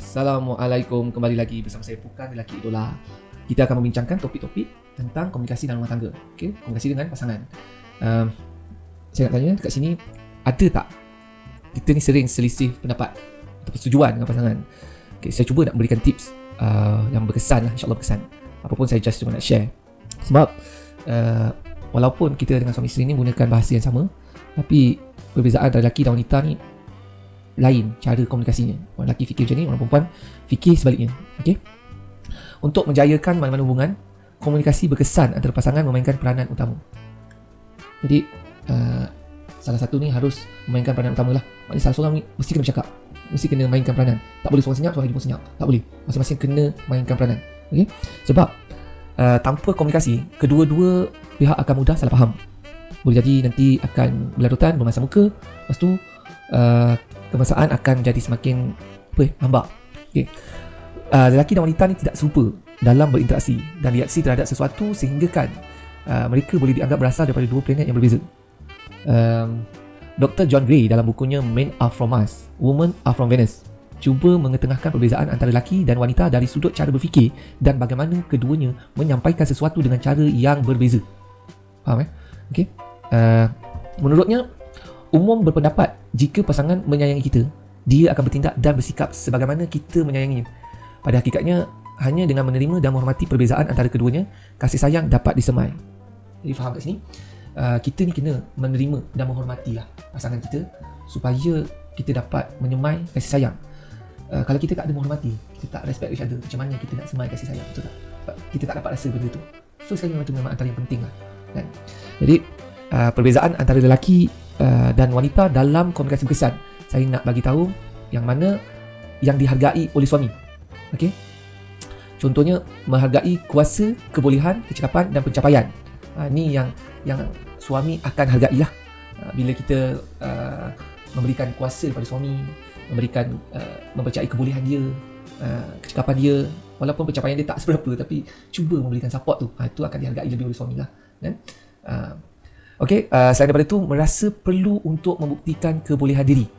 Assalamualaikum, kembali lagi bersama saya Pukan Lelaki Idola. Kita akan membincangkan topik-topik tentang komunikasi dalam rumah tangga. Okey, komunikasi dengan pasangan. Saya nak tanya dekat sini, ada tak kita ni sering selisih pendapat atau persetujuan dengan pasangan? Okey, saya cuba nak berikan tips yang berkesan lah, insyaAllah berkesan. Apapun saya just cuma nak share. Sebab walaupun kita dengan suami isteri ni menggunakan bahasa yang sama, tapi perbezaan antara lelaki dan wanita ni lain cara komunikasinya. Orang lelaki fikir macam ni, orang perempuan fikir sebaliknya. Okey. Untuk menjayakan mana-mana hubungan, komunikasi berkesan antara pasangan memainkan peranan utama. Jadi salah satu ni harus memainkan peranan utama lah. Maknanya salah seorang ni mesti kena bercakap, mesti kena mainkan peranan. Tak boleh seorang senyap, seorang lagi pun senyap. Tak boleh. Masing-masing kena mainkan peranan. Okey. Sebab tanpa komunikasi, kedua-dua pihak akan mudah salah faham. Boleh jadi nanti akan berlarutan, bermasam muka. Lepas tu kemasaan akan jadi semakin hambar. Okay. Lelaki dan wanita ni tidak serupa dalam berinteraksi dan reaksi terhadap sesuatu sehinggakan mereka boleh dianggap berasal daripada dua planet yang berbeza. Dr. John Gray dalam bukunya Men Are From Mars, Women Are From Venus cuba mengetengahkan perbezaan antara lelaki dan wanita dari sudut cara berfikir dan bagaimana keduanya menyampaikan sesuatu dengan cara yang berbeza. Faham Okay. Menurutnya, umum berpendapat jika pasangan menyayangi kita, dia akan bertindak dan bersikap sebagaimana kita menyayanginya. Pada hakikatnya, hanya dengan menerima dan menghormati perbezaan antara keduanya, kasih sayang dapat disemai. Jadi faham kat sini? Kita ni kena menerima dan menghormatilah pasangan kita supaya kita dapat menyemai kasih sayang. Kalau kita tak ada menghormati, kita tak respect each other, macam mana kita nak semai kasih sayang? Betul tak? Sebab kita tak dapat rasa benda tu. First kali memang antara yang penting lah. Kan? Jadi perbezaan antara lelaki dan wanita dalam komunikasi berkesan, saya nak bagi tahu yang mana yang dihargai oleh suami. Okey. Contohnya menghargai kuasa, kebolehan, kecekapan dan pencapaian. Ni yang suami akan hargailah. Bila kita memberikan kuasa kepada suami, memberikan mempercayai kebolehan dia, kecekapan dia, walaupun pencapaian dia tak seberapa, tapi cuba memberikan support tu, itu akan dihargai lebih oleh suami lah. Kan? Okey, selain daripada itu, merasa perlu untuk membuktikan kebolehan diri.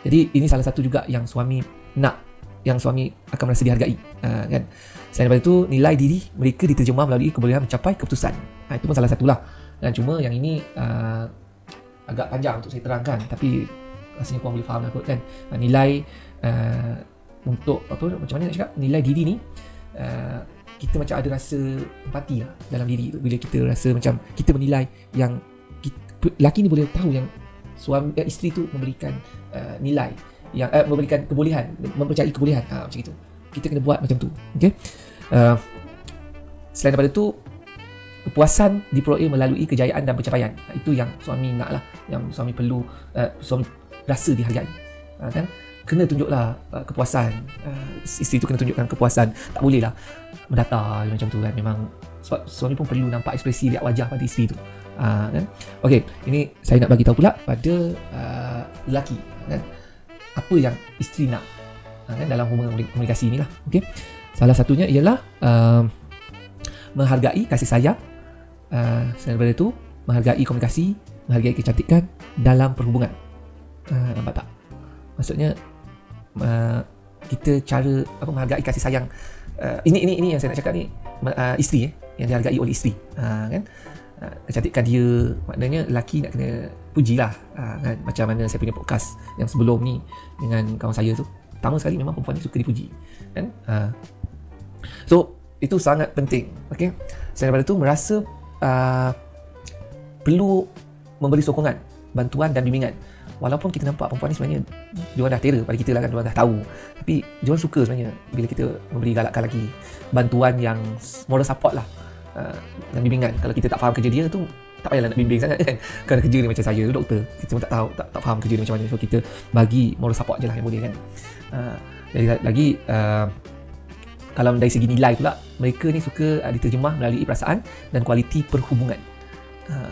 Jadi ini salah satu juga yang suami nak, yang suami akan merasa dihargai. Kan? Selain daripada itu, nilai diri mereka diterjemah melalui kebolehan mencapai keputusan. Itu pun salah satulah. Dan cuma yang ini agak panjang untuk saya terangkan, tapi rasanya korang boleh faham lah kot kan. Nilai untuk macam mana nak cakap, nilai diri ni kita macam ada rasa empati lah dalam diri tu. Bila kita rasa macam kita menilai yang lelaki ni boleh tahu yang suami isteri tu memberikan nilai yang memberikan kebolehan, mempercayai kebolehan, macam itu. Kita kena buat macam tu. Okey. Selain daripada tu, kepuasan diperoleh melalui kejayaan dan pencapaian. Itu yang suami nak lah, yang suami perlu, suami rasa dihargai. Kan? Kena tunjuklah kepuasan. Isteri tu kena tunjukkan kepuasan. Tak boleh lah mendatar macam tu kan. Memang suami pun perlu nampak ekspresi lihat wajah pada isteri tu. Kan? Okey, ini saya nak bagi tahu pula pada lelaki kan, apa yang isteri nak kan, dalam hubungan komunikasi ni lah. Okey. Salah satunya ialah menghargai kasih sayang. Selain daripada itu, menghargai komunikasi, menghargai kecantikan dalam perhubungan. Nampak tak? Maksudnya kita cara menghargai kasih sayang. Ini yang saya nak cakap ni, isteri yang dihargai oleh isteri. Kan? Kecantikan dia, maknanya lelaki nak kena pujilah. Kan? Macam mana saya punya podcast yang sebelum ni dengan kawan saya tu, pertama sekali memang perempuan ni suka dipuji. Kan? So itu sangat penting. Okay? Selain daripada tu, merasa perlu memberi sokongan, bantuan dan bimbingan. Walaupun kita nampak perempuan ni sebenarnya diorang dah terror pada kita lah kan, diorang dah tahu, tapi diorang suka sebenarnya bila kita memberi galakkan lagi bantuan yang moral support lah, dan bimbingan. Kalau kita tak faham kerja dia tu, tak payahlah nak bimbing sangat kan. Kerana kerja dia macam saya, doktor, kita pun tak tahu, tak faham kerja dia macam mana. So kita bagi moral support je lah yang boleh kan. Jadi lagi kalau dari segi nilai pula, mereka ni suka diterjemah melalui perasaan dan kualiti perhubungan.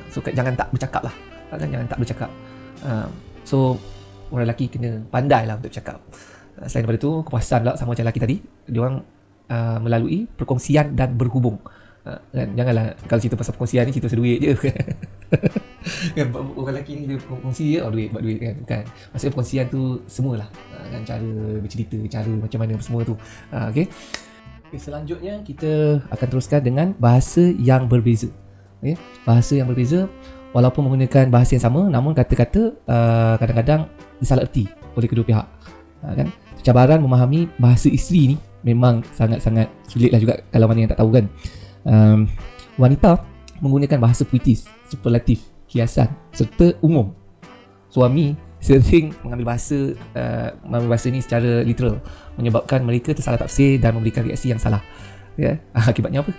So jangan tak bercakap lah kan, jangan tak bercakap. So orang lelaki kena pandai lah untuk cakap. Selain daripada tu, kepuasan lah sama macam lelaki tadi, diorang melalui perkongsian dan berhubung. Kan? Janganlah kalau cerita pasal perkongsian ni cerita pasal duit je. Kan orang lelaki ni dia kongsi je duit, buat duit kan. Bukan. Maksudnya perkongsian tu semualah. Kan cara bercerita, cara macam mana semua tu. Okey. Okay, selanjutnya kita akan teruskan dengan bahasa yang berbeza. Okay? Bahasa yang berbeza walaupun menggunakan bahasa yang sama, namun kata-kata kadang-kadang disalah erti oleh kedua pihak. Kan? Cabaran memahami bahasa isteri ni memang sangat-sangat sulit lah juga kalau mana yang tak tahu kan. Wanita menggunakan bahasa puitis, superlatif, kiasan serta umum. Suami sering mengambil bahasa ni secara literal, menyebabkan mereka tersalah tafsir dan memberikan reaksi yang salah. Ya? Akibatnya apa?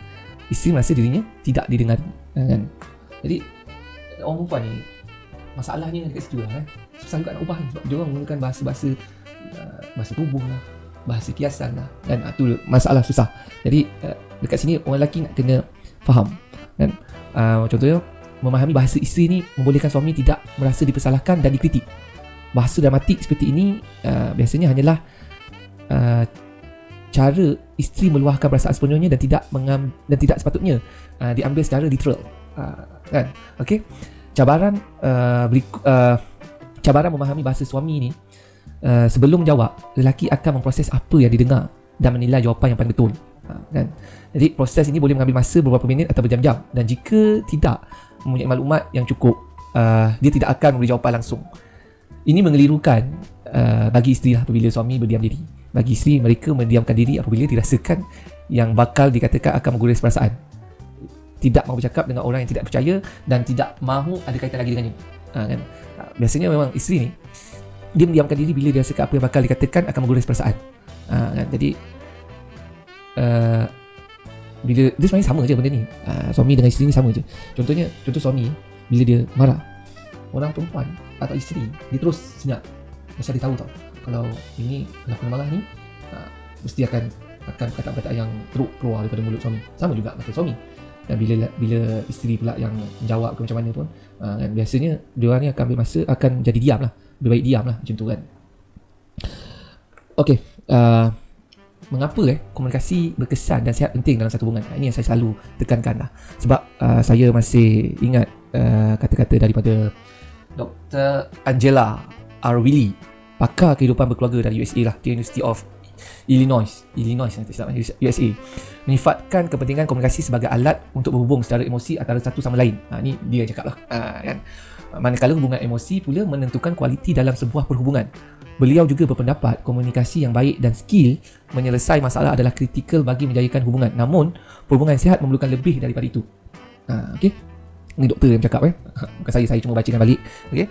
Isteri merasa dirinya tidak didengar. Kan? Jadi orang perempuan ni masalahnya dekat situ lah kan. Susah juga nak ubah ni sebab dia orang menggunakan bahasa tubuh lah, bahasa kiasan lah, dan itu masalah susah. Jadi dekat sini orang lelaki nak kena faham kan. Contohnya memahami bahasa isteri ni membolehkan suami tidak merasa dipersalahkan dan dikritik. Bahasa dramatik seperti ini biasanya hanyalah cara isteri meluahkan perasaan sepenuhnya dan tidak sepatutnya diambil secara literal. Kan? Okey. Cabaran memahami bahasa suami ni, sebelum menjawab, lelaki akan memproses apa yang didengar dan menilai jawapan yang paling betul. Kan? Jadi proses ini boleh mengambil masa beberapa minit atau berjam-jam, dan jika tidak mempunyai maklumat yang cukup, dia tidak akan memberi jawapan langsung. Ini mengelirukan bagi isteri apabila suami berdiam diri. Bagi isteri, mereka mendiamkan diri apabila dirasakan yang bakal dikatakan akan menggores perasaan, tidak mahu bercakap dengan orang yang tidak percaya dan tidak mahu ada kaitan lagi dengannya. Kan? Biasanya memang isteri ni dia mendiamkan diri bila dia rasa apa yang bakal dikatakan akan menggores perasaan. Kan? Jadi bila dia sebenarnya sama je benda ni, suami dengan isteri ni sama je. Contoh suami bila dia marah, orang perempuan atau isteri dia terus senyap. Pasal dia tahu tau kalau ini kalau aku marah ni mesti akan kata-kata yang teruk keluar daripada mulut suami. Sama juga macam suami. Dan bila isteri pula yang menjawab ke macam mana pun, kan, biasanya dia orang ni akan ambil masa, akan jadi diam lah. Lebih baik diam lah macam tu kan. Okey, mengapa komunikasi berkesan dan sihat penting dalam satu hubungan? Ini yang saya selalu tekankan lah. Sebab saya masih ingat kata-kata daripada Dr. Angela R. Wiley, pakar kehidupan berkeluarga dari USA lah, di University of Illinois USA, menyifatkan kepentingan komunikasi sebagai alat untuk berhubung secara emosi antara satu sama lain. Ni dia cakap lah, kan? Manakala hubungan emosi pula menentukan kualiti dalam sebuah perhubungan. Beliau juga berpendapat komunikasi yang baik dan skill menyelesaikan masalah adalah kritikal bagi menjayakan hubungan. Namun, perhubungan yang sihat memerlukan lebih daripada itu. Okey. Ini doktor yang cakap bukan saya cuma bacakan balik. Okey.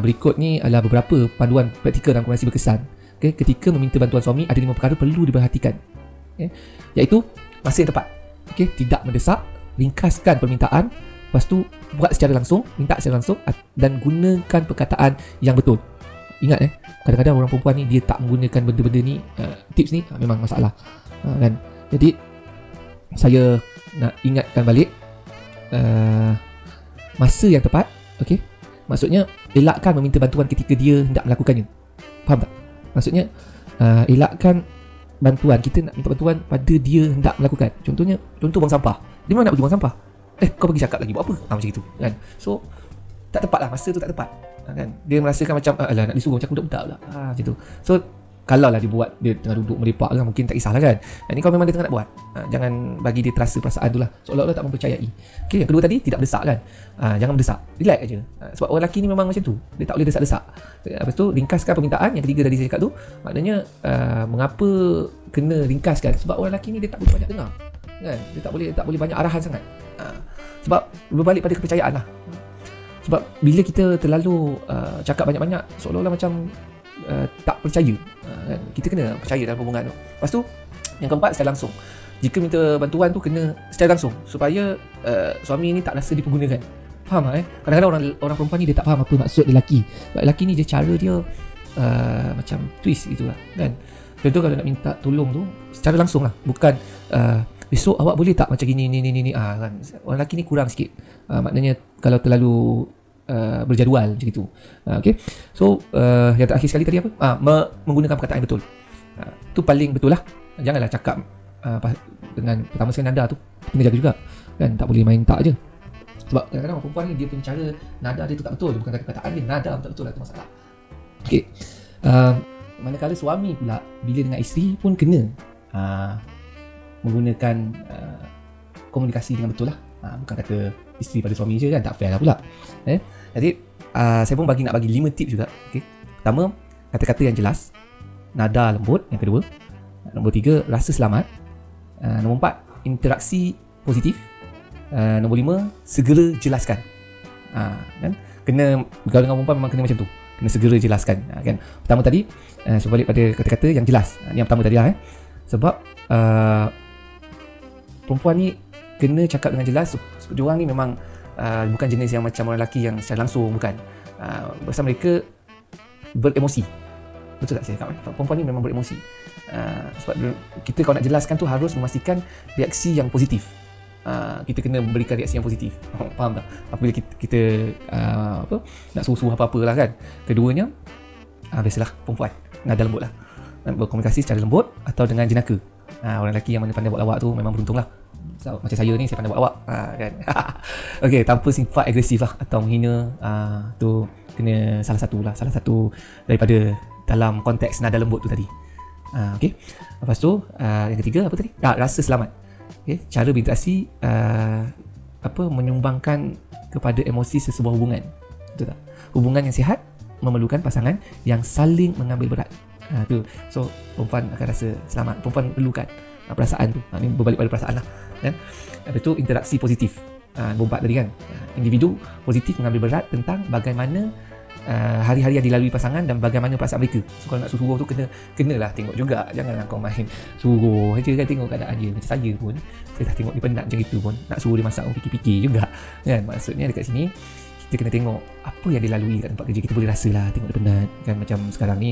Berikut ni adalah beberapa panduan praktikal dalam komunikasi berkesan. Okay, ketika meminta bantuan suami, ada 5 perkara perlu diperhatikan. Okay, iaitu masa yang tepat. Okay, tidak mendesak, ringkaskan permintaan, lepas tu buat secara langsung, minta secara langsung, dan gunakan perkataan yang betul. Ingat kadang-kadang orang perempuan ni dia tak menggunakan benda-benda ni, tips ni memang masalah. Kan? Jadi saya nak ingatkan balik masa yang tepat. Okay, maksudnya elakkan meminta bantuan ketika dia hendak melakukannya. Faham tak? Maksudnya elakkan bantuan. Kita nak minta bantuan pada dia hendak melakukan. Contoh buang sampah. Dia memang nak pergi buang sampah. Kau pergi cakap lagi buat apa? Macam itu kan. So tak tepat lah, masa tu tak tepat kan. Dia merasakan macam alah nak disuruh macam budak-budak pula macam tu. So kalau lah dia buat, dia tengah duduk melepak kan, mungkin tak kisahlah kan. Ini kalau memang dia tengah nak buat, jangan bagi dia terasa perasaan tu lah, seolah-olah tak mempercayai. Okay, yang kedua tadi, tidak berdesak kan. Jangan berdesak, relax aja. Sebab orang lelaki ni memang macam tu, dia tak boleh desak-desak. Lepas tu ringkaskan permintaan. Yang ketiga tadi saya cakap tu, maknanya mengapa kena ringkaskan? Sebab orang lelaki ni dia tak boleh banyak dengar kan? Dia tak boleh banyak arahan sangat. Sebab berbalik pada kepercayaan lah. Sebab bila kita terlalu cakap banyak-banyak, seolah-olah macam tak percaya. Kita kena percaya dalam hubungan tu. Lepas tu yang keempat, secara langsung. Jika minta bantuan tu kena secara langsung, supaya suami ni tak rasa dipergunakan. Faham tak? Kadang-kadang orang perempuan ni dia tak faham apa maksud lelaki. Lelaki ni dia cara dia macam twist gitu lah kan. Contoh kalau nak minta tolong tu secara langsung lah, bukan besok awak boleh tak macam gini ni kan. Orang lelaki ni kurang sikit. Maknanya kalau terlalu berjadual macam itu. Okay. So yang terakhir sekali tadi apa? Menggunakan perkataan yang betul. Tu paling betul lah. Janganlah cakap dengan pertama sekali nada tu kena jaga juga kan. Tak boleh main tak je. Sebab kadang-kadang orang perempuan ni dia punya cara nada dia tu tak betul, bukan kata-kataan dia, nada tak betul lah, tu masalah. Okey. Manakala suami pula bila dengan isteri pun kena menggunakan komunikasi dengan betul lah. Bukan kata isteri pada suami je kan, tak fair lah pula. Jadi saya pun nak bagi 5 tips juga. Okay. Pertama, kata-kata yang jelas, nada lembut. Yang kedua, nombor 3, rasa selamat. Nombor 4, interaksi positif. Nombor 5, segera jelaskan. Kan? Kena, kalau dengan perempuan memang kena macam tu, kena segera jelaskan. Kan? Pertama tadi, sebalik pada kata-kata yang jelas. Yang pertama tadi lah. Sebab perempuan ni kena cakap dengan jelas. Diorang ni memang bukan jenis yang macam orang lelaki yang secara langsung, bukan. Pasal mereka beremosi. Betul tak saya cakap? Perempuan ni memang beremosi. Sebab kita kalau nak jelaskan tu harus memastikan reaksi yang positif. Kita kena memberikan reaksi yang positif. Faham tak? Apabila kita nak suruh-suruh apa-apa lah kan. Keduanya, biasalah perempuan nada lembut lah, berkomunikasi secara lembut atau dengan jenaka. Orang lelaki yang mana pandai buat lawak tu memang beruntung lah. Macam saya ni, saya pandai buat lawak kan. Okay, tanpa sifat agresif lah atau menghina. Tu kena salah satu daripada dalam konteks nada lembut tu tadi. Okay. Lepas tu yang ketiga apa tadi? Rasa selamat. Okay. Cara berinteraksi menyumbangkan kepada emosi sesebuah hubungan. Betul tak? Hubungan yang sihat memerlukan pasangan yang saling mengambil berat. Tu. So perempuan akan rasa selamat. Perempuan perlukan perasaan tu. Ini berbalik pada perasaan lah. Kan? Lepas tu interaksi positif. Nombor 4 tadi kan. Individu positif mengambil berat tentang bagaimana hari-hari yang dilalui pasangan dan bagaimana perasaan mereka. So kalau nak suruh tu kenalah tengok juga. Janganlah kau main suruh je kan, tengok keadaan dia. Macam saya pun, saya dah tengok dia penat macam itu pun, nak suruh dia masak pun fikir-fikir juga kan. Maksudnya dekat sini kita kena tengok apa yang dilalui kat tempat kerja. Kita boleh rasa lah, tengok dia penat kan. Macam sekarang ni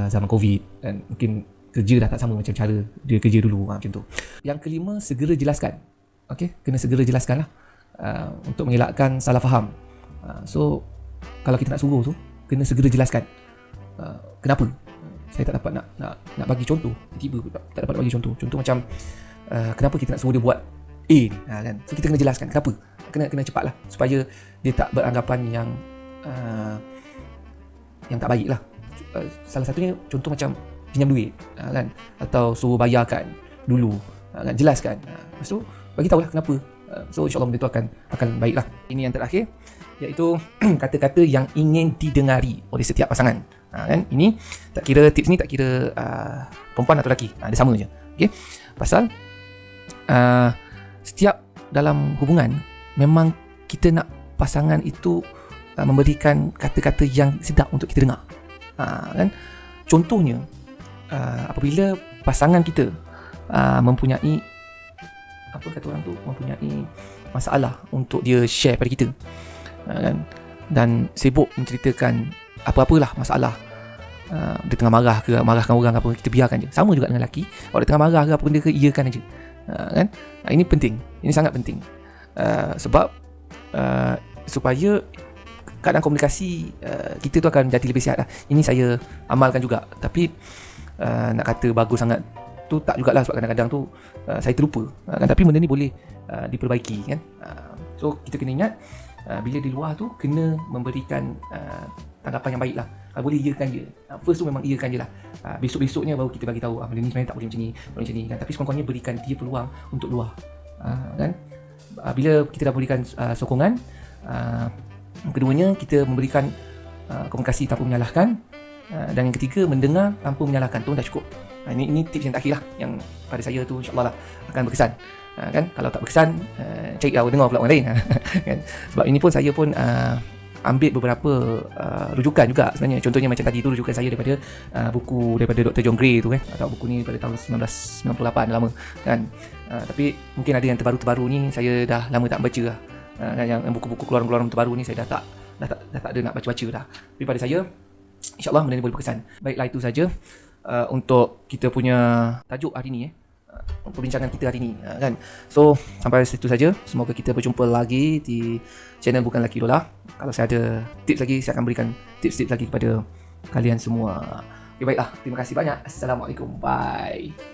zaman Covid dan mungkin kerja dah tak sama macam cara dia kerja dulu, macam tu. Yang kelima, segera jelaskan. Okay, kena segera jelaskan lah untuk mengelakkan salah faham. So kalau kita nak suruh tu, kena segera jelaskan kenapa. Saya tak dapat nak bagi contoh, tiba-tiba tak dapat bagi contoh. Contoh macam kenapa kita nak suruh dia buat A ni kan. So kita kena jelaskan kenapa. Kena cepat lah supaya dia tak beranggapan yang tak baik lah. Salah satunya contoh macam pinjam duit kan, atau suruh bayarkan dulu kan, jelaskan. Lepas tu bagi tahulah kenapa. So insyaAllah benda tu akan baik lah. Ini yang terakhir, iaitu kata-kata yang ingin didengari oleh setiap pasangan. Kan? Ini tak kira, tips ni tak kira perempuan atau lelaki, dia sama je. Okay? Pasal setiap dalam hubungan memang kita nak pasangan itu memberikan kata-kata yang sedap untuk kita dengar. Kan? Contohnya apabila pasangan kita mempunyai apa kata orang tu, mempunyai masalah untuk dia share pada kita kan, dan sibuk menceritakan apa-apalah masalah, dia tengah marahkan orang apa, kita biarkan je. Sama juga dengan lelaki, kalau dia tengah marah ke apa benda ke, iakan aja kan. Ini penting, ini sangat penting. Sebab supaya keadaan komunikasi kita tu akan jadi lebih sihat lah. Ini saya amalkan juga. Tapi nak kata bagus sangat tu tak jugalah, sebab kadang-kadang tu saya terlupa kan. Tapi benda ni boleh diperbaiki kan. So kita kena ingat, bila di luar tu kena memberikan tanggapan yang baik lah. Boleh iakan je. First tu memang iakan je lah. Besok-besoknya baru kita bagi tahu benda ni sebenarnya tak boleh macam ni, boleh macam ni kan. Tapi sekurang-kurangnya berikan dia peluang untuk luar kan. Bila kita dah berikan sokongan, keduanya kita memberikan komunikasi tanpa menyalahkan, dan yang ketiga mendengar tanpa menyalahkan. Tu dah cukup. Ini tips yang terakhir lah, yang pada saya tu insyaAllah lah akan berkesan kan. Kalau tak berkesan, cari dengar pula orang lain kan. Sebab ini pun saya pun ambil beberapa rujukan juga sebenarnya. Contohnya macam tadi tu, rujukan saya daripada buku daripada Dr. John Gray tu kan, atau buku ni daripada tahun 1998, lama kan. Tapi mungkin ada yang terbaru-terbaru ni saya dah lama tak baca lah kan. Yang buku-buku keluaran terbaru ni saya dah tak ada nak baca-baca dah. Tapi pada saya insyaAllah benda ni boleh berkesan. Baiklah, itu saja untuk kita punya tajuk hari ni, perbincangan kita hari ni kan. So sampai situ saja. Semoga kita berjumpa lagi di channel Bukan Lelaki Idola. Kalau saya ada tips lagi, saya akan berikan tips-tips lagi kepada kalian semua. Okay, baiklah, terima kasih banyak. Assalamualaikum, bye.